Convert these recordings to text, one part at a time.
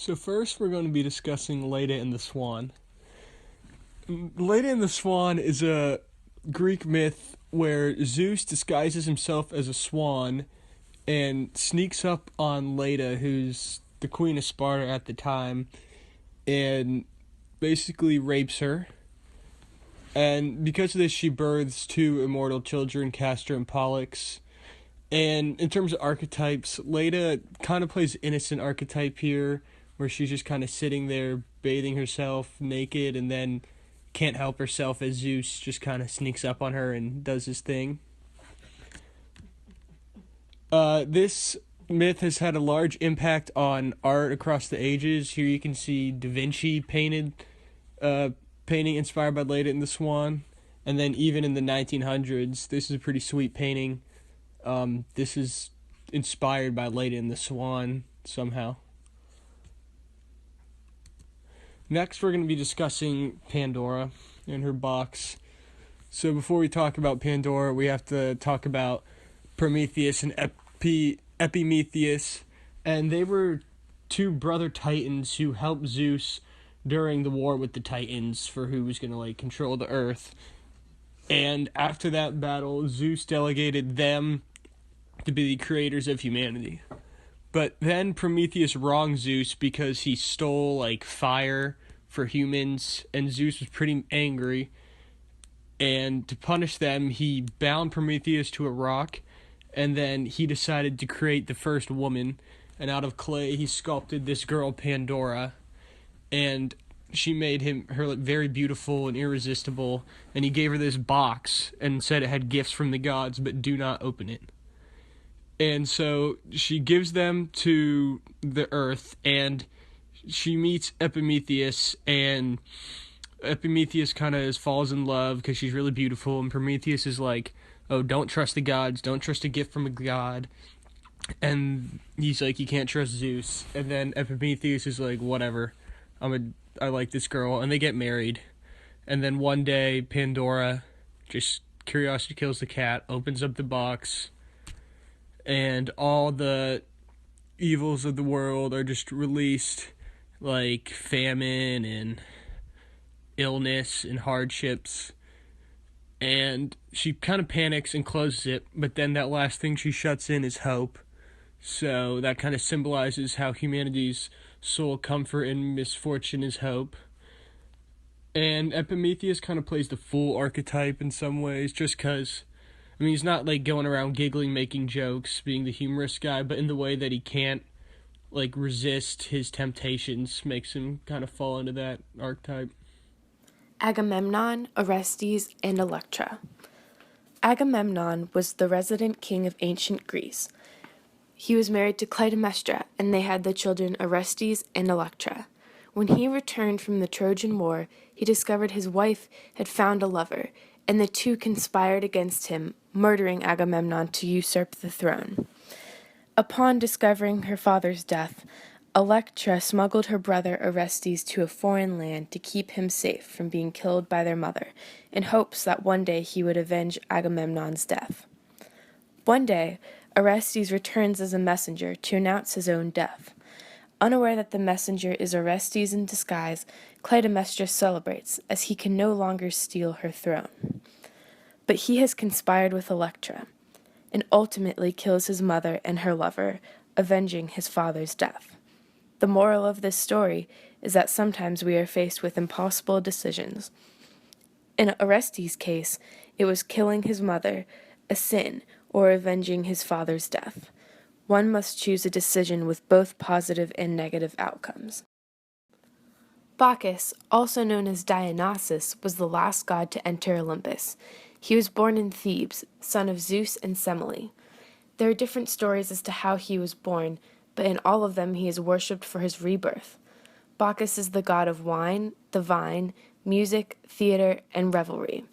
So first we're going to be discussing Leda and the Swan. Leda and the Swan is a Greek myth where Zeus disguises himself as a swan and sneaks up on Leda, who's the queen of Sparta at the time, and basically rapes her. And because of this, she births two immortal children, Castor and Pollux. And in terms of archetypes, Leda kind of plays innocent archetype here, where she's just kind of sitting there bathing herself naked and then can't help herself as Zeus just kind of sneaks up on her and does his thing. This myth has had a large impact on art across the ages. Here you can see Da Vinci painted painting inspired by Leda and the Swan. And then even in the 1900s, this is a pretty sweet painting. This is inspired by Leda and the Swan somehow. Next, we're going to be discussing Pandora and her box. So before we talk about Pandora, we have to talk about Prometheus and Epimetheus. And they were two brother titans who helped Zeus during the war with the Titans for who was going to control the earth. And after that battle, Zeus delegated them to be the creators of humanity. But then Prometheus wronged Zeus because he stole fire for humans, and Zeus was pretty angry. And to punish them, he bound Prometheus to a rock, and then he decided to create the first woman. And out of clay, he sculpted this girl Pandora, and she made her very beautiful and irresistible. And he gave her this box and said it had gifts from the gods, but do not open it. And so she gives them to the earth, and she meets Epimetheus, and Epimetheus kind of falls in love because she's really beautiful, and Prometheus is like, oh, don't trust the gods, don't trust a gift from a god. And he's like, you can't trust Zeus. And then Epimetheus is like, whatever, I like this girl, and they get married. And then one day, Pandora, just curiosity kills the cat, opens up the box, and all the evils of the world are just released, like famine and illness and hardships. And she kind of panics and closes it, but then that last thing she shuts in is hope. So that kind of symbolizes how humanity's sole comfort in misfortune is hope. And Epimetheus kind of plays the fool archetype in some ways, just because he's not going around giggling, making jokes, being the humorous guy, but in the way that he can't resist his temptations makes him kind of fall into that archetype. Agamemnon, Orestes, and Electra. Agamemnon was the resident king of ancient Greece. He was married to Clytemnestra, and they had the children Orestes and Electra. When he returned from the Trojan War, he discovered his wife had found a lover, and the two conspired against him, murdering Agamemnon to usurp the throne. Upon discovering her father's death, Electra smuggled her brother Orestes to a foreign land to keep him safe from being killed by their mother, in hopes that one day he would avenge Agamemnon's death. One day, Orestes returns as a messenger to announce his own death. Unaware that the messenger is Orestes in disguise, Clytemnestra celebrates, as he can no longer steal her throne. But he has conspired with Electra, and ultimately kills his mother and her lover, avenging his father's death. The moral of this story is that sometimes we are faced with impossible decisions. In Orestes' case, it was killing his mother, a sin, or avenging his father's death. One must choose a decision with both positive and negative outcomes. Bacchus, also known as Dionysus, was the last god to enter Olympus. He was born in Thebes, son of Zeus and Semele. There are different stories as to how he was born, but in all of them he is worshipped for his rebirth. Bacchus is the god of wine, the vine, music, theater, and revelry.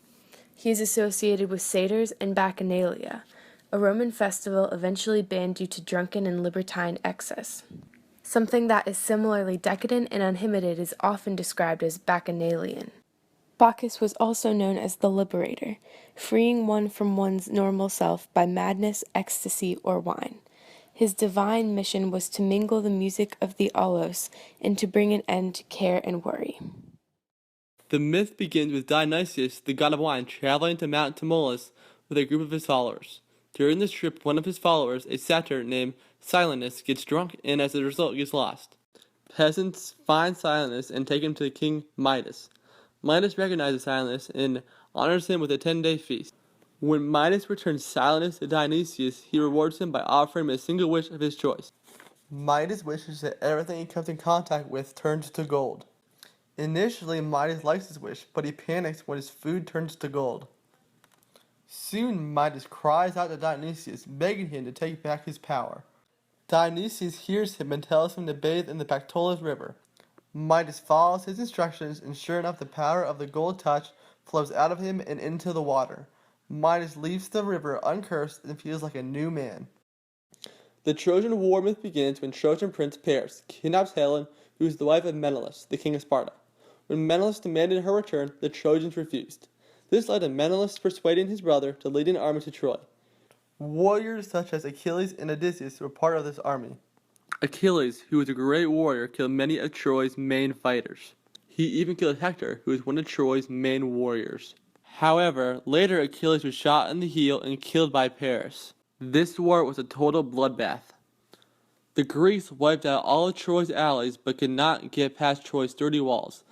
He is associated with satyrs and Bacchanalia, a Roman festival eventually banned due to drunken and libertine excess. Something that is similarly decadent and unlimited is often described as Bacchanalian. Bacchus was also known as the liberator, freeing one from one's normal self by madness, ecstasy, or wine. His divine mission was to mingle the music of the Allos and to bring an end to care and worry. The myth begins with Dionysius, the god of wine, traveling to Mount Tmolus with a group of his followers. During this trip, one of his followers, a satyr named Silenus, gets drunk and as a result gets lost. Peasants find Silenus and take him to King Midas. Midas recognizes Silenus and honors him with a 10-day feast. When Midas returns Silenus to Dionysius, he rewards him by offering him a single wish of his choice. Midas wishes that everything he comes in contact with turns to gold. Initially, Midas likes his wish, but he panics when his food turns to gold. Soon, Midas cries out to Dionysius, begging him to take back his power. Dionysius hears him and tells him to bathe in the Bacchus river. Midas follows his instructions, and sure enough, the power of the gold touch flows out of him and into the water. Midas leaves the river uncursed and feels like a new man. The Trojan War myth begins when Trojan prince Paris kidnaps Helen, who is the wife of Menelaus, the king of Sparta. When Menelaus demanded her return, the Trojans refused. This led to Menelaus persuading his brother to lead an army to Troy. Warriors such as Achilles and Odysseus were part of this army. Achilles, who was a great warrior, killed many of Troy's main fighters. He even killed Hector, who was one of Troy's main warriors. However, later Achilles was shot in the heel and killed by Paris. This war was a total bloodbath. The Greeks wiped out all of Troy's allies but could not get past Troy's sturdy walls.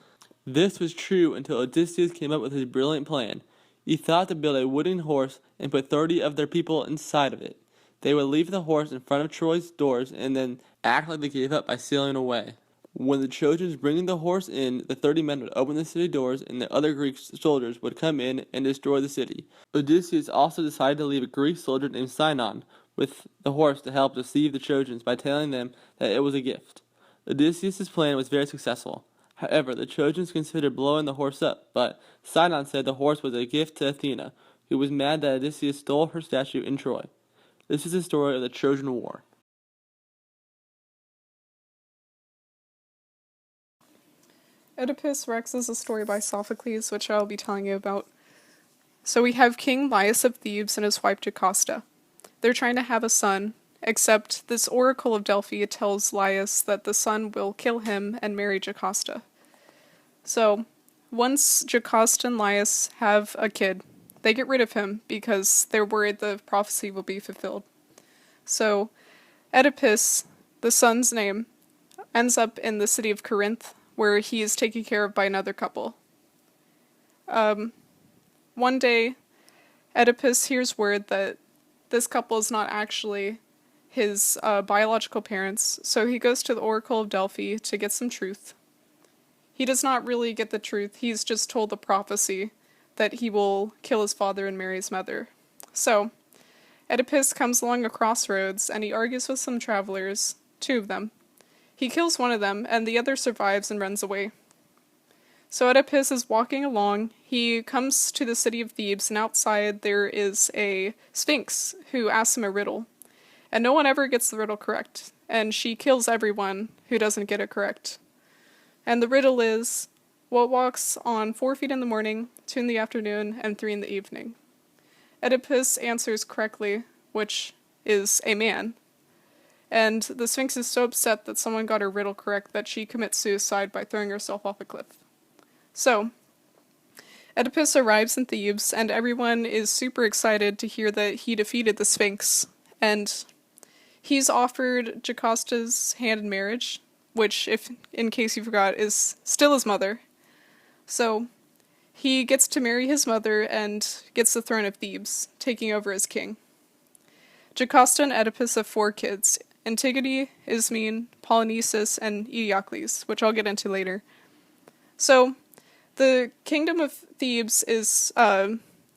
This was true until Odysseus came up with his brilliant plan. He thought to build a wooden horse and put 30 of their people inside of it. They would leave the horse in front of Troy's doors and then act like they gave up by sailing away. When the Trojans bringing the horse in, the 30 men would open the city doors and the other Greek soldiers would come in and destroy the city. Odysseus also decided to leave a Greek soldier named Sinon with the horse to help deceive the Trojans by telling them that it was a gift. Odysseus' plan was very successful. However, the Trojans considered blowing the horse up, but Sinon said the horse was a gift to Athena, who was mad that Odysseus stole her statue in Troy. This is the story of the Trojan War. Oedipus Rex is a story by Sophocles, which I'll be telling you about. So we have King Laius of Thebes and his wife Jocasta. They're trying to have a son, except this oracle of Delphi tells Laius that the son will kill him and marry Jocasta. So, once Jocasta and Laius have a kid, they get rid of him because they're worried the prophecy will be fulfilled. So, Oedipus, the son's name, ends up in the city of Corinth, where he is taken care of by another couple. One day, Oedipus hears word that this couple is not actually his biological parents, so he goes to the Oracle of Delphi to get some truth. He does not really get the truth, he's just told the prophecy that he will kill his father and marry his mother. So, Oedipus comes along a crossroads and he argues with some travelers, 2 of them. He kills one of them and the other survives and runs away. So Oedipus is walking along, he comes to the city of Thebes, and outside there is a sphinx who asks him a riddle. And no one ever gets the riddle correct, and she kills everyone who doesn't get it correct. And the riddle is, what walks on 4 feet in the morning, 2 in the afternoon, and 3 in the evening? Oedipus answers correctly, which is a man. And the Sphinx is so upset that someone got her riddle correct that she commits suicide by throwing herself off a cliff. So, Oedipus arrives in Thebes, and everyone is super excited to hear that he defeated the Sphinx, and he's offered Jocasta's hand in marriage, which, if in case you forgot, is still his mother. So, he gets to marry his mother and gets the throne of Thebes, taking over as king. Jocasta and Oedipus have 4 kids, Antigone, Ismene, Polynices, and Eteocles, which I'll get into later. So, the kingdom of Thebes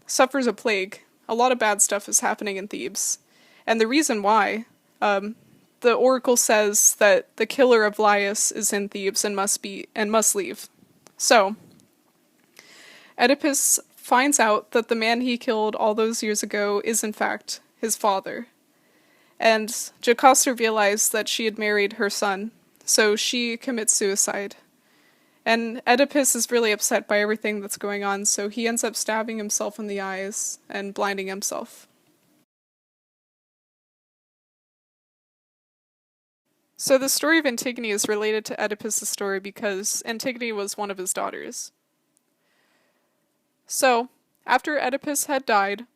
suffers a plague. A lot of bad stuff is happening in Thebes. And the reason why, the oracle says that the killer of Laius is in Thebes and must leave. So, Oedipus finds out that the man he killed all those years ago is in fact his father. And Jocasta realized that she had married her son, so she commits suicide. And Oedipus is really upset by everything that's going on, so he ends up stabbing himself in the eyes and blinding himself. So the story of Antigone is related to Oedipus' story because Antigone was one of his daughters. So, after Oedipus had died,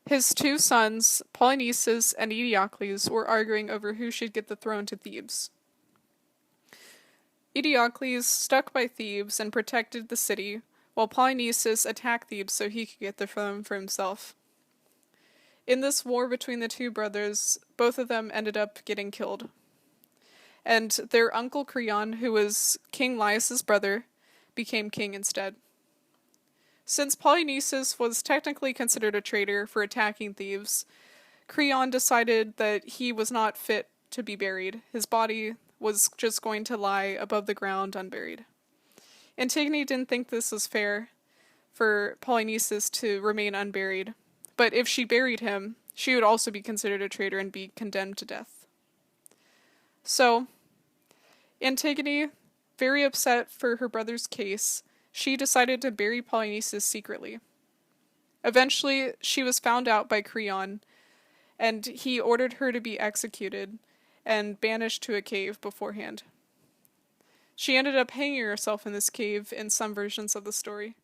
his two sons, Polynices and Eteocles, were arguing over who should get the throne to Thebes. Eteocles stuck by Thebes and protected the city, while Polynices attacked Thebes so he could get the throne for himself. In this war between the two brothers, both of them ended up getting killed. And their uncle Creon, who was King Laius' brother, became king instead. Since Polynices was technically considered a traitor for attacking Thebes, Creon decided that he was not fit to be buried. His body was just going to lie above the ground unburied. Antigone didn't think this was fair for Polynices to remain unburied, but if she buried him, she would also be considered a traitor and be condemned to death. So, Antigone, very upset for her brother's case, she decided to bury Polynices secretly. Eventually, she was found out by Creon, and he ordered her to be executed and banished to a cave beforehand. She ended up hanging herself in this cave in some versions of the story.